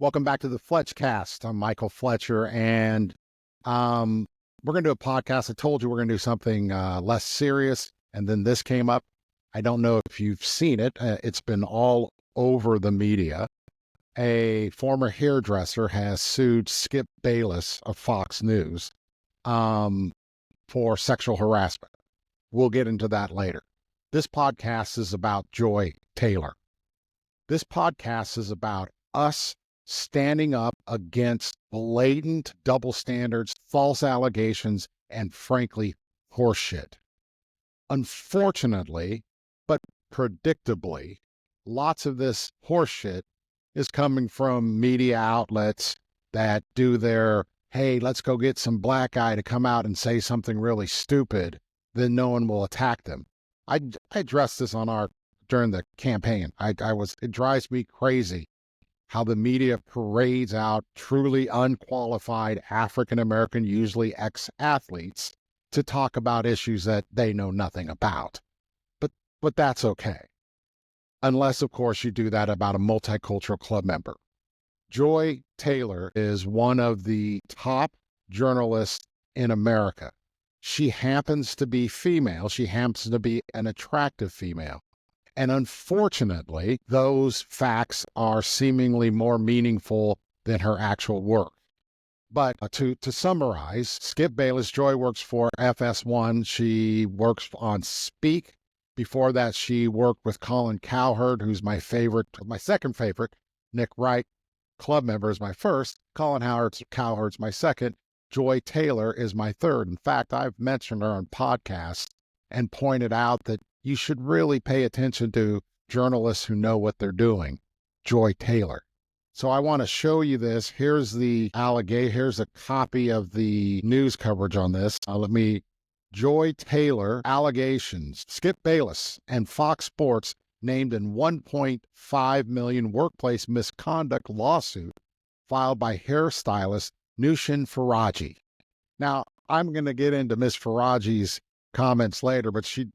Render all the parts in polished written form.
Welcome back to the Fletch Cast. I'm Michael Fletcher, and we're going to do a podcast. I told you we're going to do something less serious, and then this came up. I don't know if you've seen it. It's been all over the media. A former hairdresser has sued Skip Bayless of Fox News for sexual harassment. We'll get into that later. This podcast is about Joy Taylor. This podcast is about us standing up against blatant double standards, false allegations, and frankly, horseshit. Unfortunately, but predictably, lots of this horseshit is coming from media outlets that do their, hey, let's go get some black guy to come out and say something really stupid, then no one will attack them. I addressed this during the campaign. It drives me crazy how the media parades out truly unqualified African-American, usually ex-athletes, to talk about issues that they know nothing about. But that's okay. Unless, of course, you do that about a multicultural club member. Joy Taylor is one of the top journalists in America. She happens to be female. She happens to be an attractive female. And unfortunately, those facts are seemingly more meaningful than her actual work. But to summarize, Skip Bayless, Joy works for FS1. She works on Speak. Before that, she worked with Colin Cowherd, who's my second favorite. Nick Wright, club member, is my first. Colin Cowherd's my second. Joy Taylor is my third. In fact, I've mentioned her on podcasts and pointed out that you should really pay attention to journalists who know what they're doing. Joy Taylor. So I want to show you this. Here's here's a copy of the news coverage on this. Joy Taylor allegations. Skip Bayless and Fox Sports named in $1.5 million workplace misconduct lawsuit filed by hairstylist Nushin Faraji. Now, I'm going to get into Miss Faraji's comments later, but she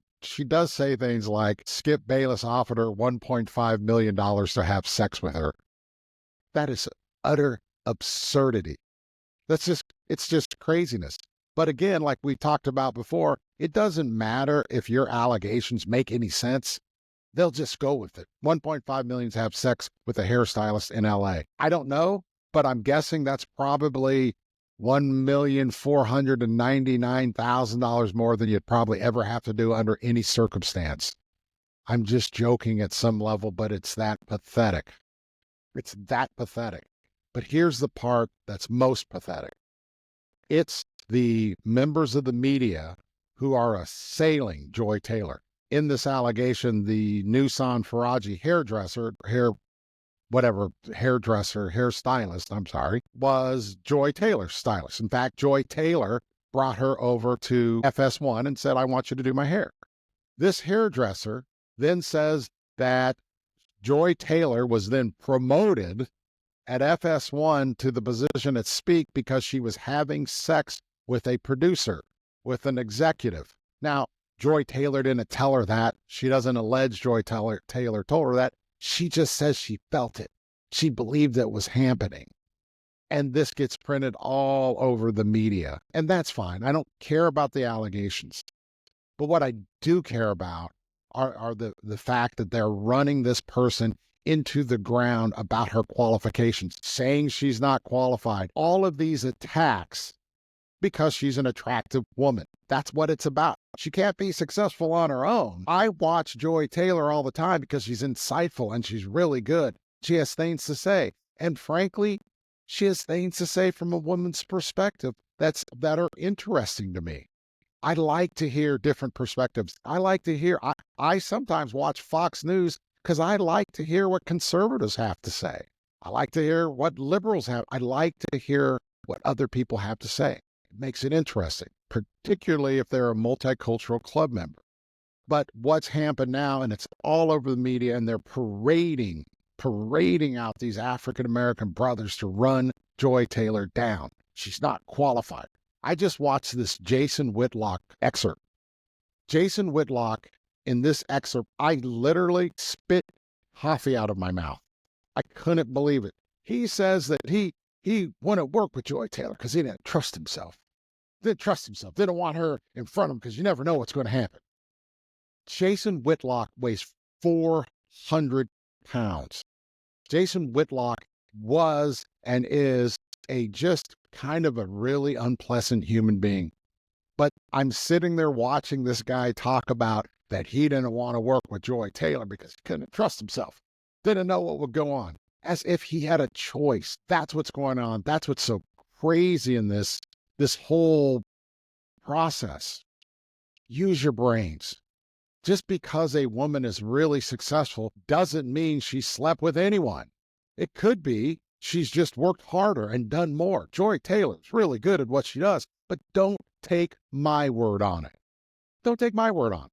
does say things like Skip Bayless offered her $1.5 million to have sex with her. That is utter absurdity. It's just craziness. But again, like we talked about before, it doesn't matter if your allegations make any sense. They'll just go with it. $1.5 million to have sex with a hairstylist in LA. I don't know, but I'm guessing that's probably $1,499,000 more than you'd probably ever have to do under any circumstance. I'm just joking at some level, but it's that pathetic. It's that pathetic. But here's the part that's most pathetic. It's the members of the media who are assailing Joy Taylor. In this allegation, the Nushin Faraji hairstylist, was Joy Taylor's stylist. In fact, Joy Taylor brought her over to FS1 and said, I want you to do my hair. This hairdresser then says that Joy Taylor was then promoted at FS1 to the position at Speak because she was having sex with a producer, with an executive. Now, Joy Taylor didn't tell her that. She doesn't allege Joy Taylor told her that. She just says she felt it. She believed it was happening. And this gets printed all over the media. And that's fine. I don't care about the allegations. But what I do care about are the fact that they're running this person into the ground about her qualifications, saying she's not qualified. All of these attacks because she's an attractive woman. That's what it's about. She can't be successful on her own. I watch Joy Taylor all the time because she's insightful and she's really good. She has things to say. And frankly, she has things to say from a woman's perspective that are interesting to me. I like to hear different perspectives. I sometimes watch Fox News because I like to hear what conservatives have to say. I like to hear what liberals have. I like to hear what other people have to say. It makes it interesting, particularly if they're a multicultural club member. But what's happened now, and it's all over the media, and they're parading out these African-American brothers to run Joy Taylor down. She's not qualified. I just watched this Jason Whitlock excerpt. Jason Whitlock, in this excerpt, I literally spit coffee out of my mouth. I couldn't believe it. He says that he wouldn't work with Joy Taylor because he didn't trust himself. Didn't want her in front of him because you never know what's going to happen. Jason Whitlock weighs 400 pounds. Jason Whitlock was and is just kind of a really unpleasant human being. But I'm sitting there watching this guy talk about that he didn't want to work with Joy Taylor because he couldn't trust himself. Didn't know what would go on. As if he had a choice. That's what's going on. That's what's so crazy in this whole process. Use your brains. Just because a woman is really successful doesn't mean she slept with anyone. It could be she's just worked harder and done more. Joy Taylor's really good at what she does, but don't take my word on it. Don't take my word on it.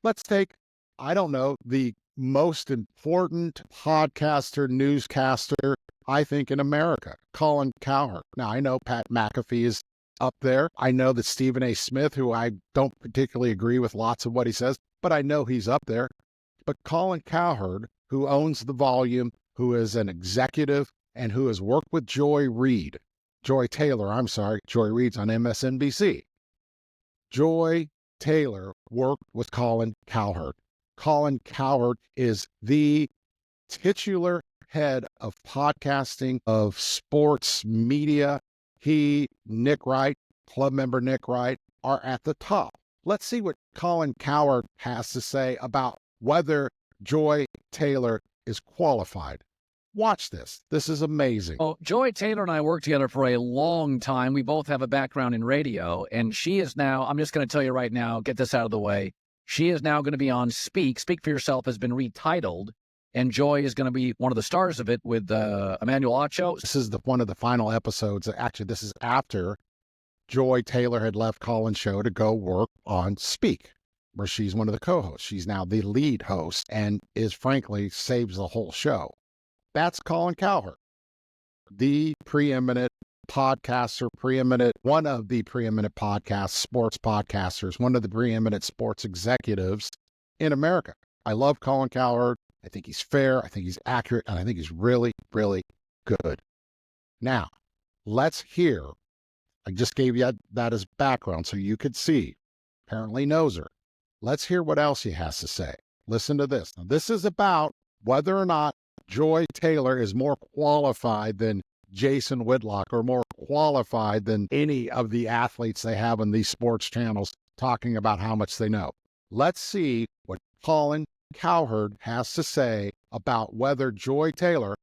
Let's take, I don't know, the most important podcaster, newscaster, I think, in America, Colin Cowherd. Now, I know Pat McAfee is up there. I know that Stephen A. Smith, who I don't particularly agree with lots of what he says, but I know he's up there. But Colin Cowherd, who owns The Volume, who is an executive and who has worked with Joy Taylor, Joy Reid's on MSNBC. Joy Taylor worked with Colin Cowherd. Colin Cowherd is the titular head of podcasting, of sports media. He, Nick Wright, club member Nick Wright, are at the top. Let's see what Colin Cowherd has to say about whether Joy Taylor is qualified. Watch this. This is amazing. Oh, Joy Taylor and I worked together for a long time. We both have a background in radio, and she is now, I'm just going to tell you right now, get this out of the way. She is now going to be on Speak. Speak for Yourself has been retitled, and Joy is going to be one of the stars of it with Emmanuel Acho. This is one of the final episodes. Actually, this is after Joy Taylor had left Colin's show to go work on Speak, where she's one of the co-hosts. She's now the lead host and frankly saves the whole show. That's Colin Cowherd, the preeminent podcaster, one of the preeminent sports podcasters, one of the preeminent sports executives in America. I love Colin Cowherd. I think he's fair. I think he's accurate. And I think he's really, really good. Now, let's hear. I just gave you that as background so you could see. Apparently knows her. Let's hear what else he has to say. Listen to this. Now, this is about whether or not Joy Taylor is more qualified than Jason Whitlock or more qualified than any of the athletes they have on these sports channels talking about how much they know. Let's see what Colin Cowherd has to say about whether Joy Taylor,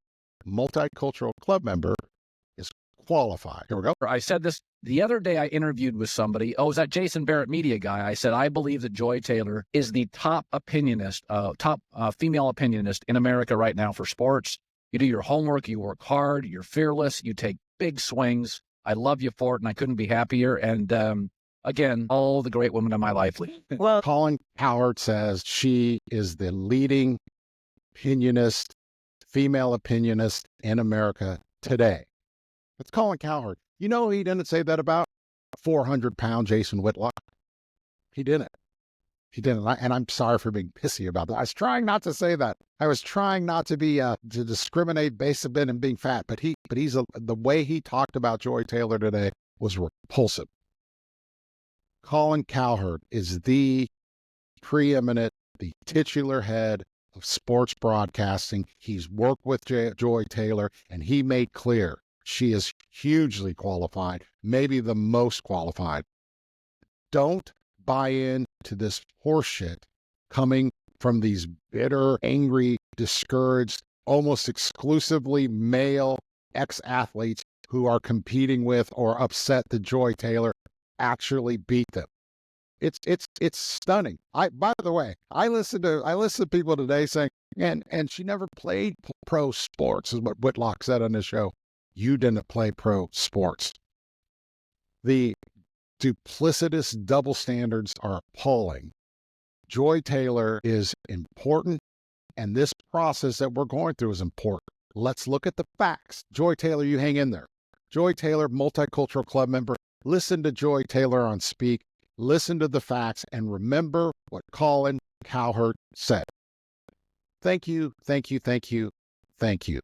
Multicultural club member, is qualified. Here we go. I said this the other day. I interviewed with somebody. Oh, it was that Jason Barrett media guy. I said, I believe that Joy Taylor is the top opinionist, female opinionist in America right now for sports. You do your homework, you work hard, you're fearless, you take big swings. I love you for it, and I couldn't be happier. And again, all the great women in my life. Well, Colin Cowherd says she is the leading opinionist, female opinionist in America today. That's Colin Cowherd. You know he didn't say that about 400-pound Jason Whitlock. He didn't. He didn't. And I'm sorry for being pissy about that. I was trying not to say that. I was trying not to be to discriminate based on him being fat. But the way he talked about Joy Taylor today was repulsive. Colin Cowherd is the preeminent, the titular head of sports broadcasting. He's worked with Joy Taylor, and he made clear she is hugely qualified, maybe the most qualified. Don't buy in to this horseshit coming from these bitter, angry, discouraged, almost exclusively male ex-athletes who are competing with or upset that Joy Taylor actually beat them. It's stunning. By the way, I listen to people today saying, and she never played pro sports, is what Whitlock said on his show. You didn't play pro sports. The duplicitous double standards are appalling. Joy Taylor is important, and this process that we're going through is important. Let's look at the facts. Joy Taylor, you hang in there. Joy Taylor, Multicultural club member. Listen to Joy Taylor on Speak. Listen to the facts and remember what Colin Cowherd said. Thank you, thank you, thank you, thank you.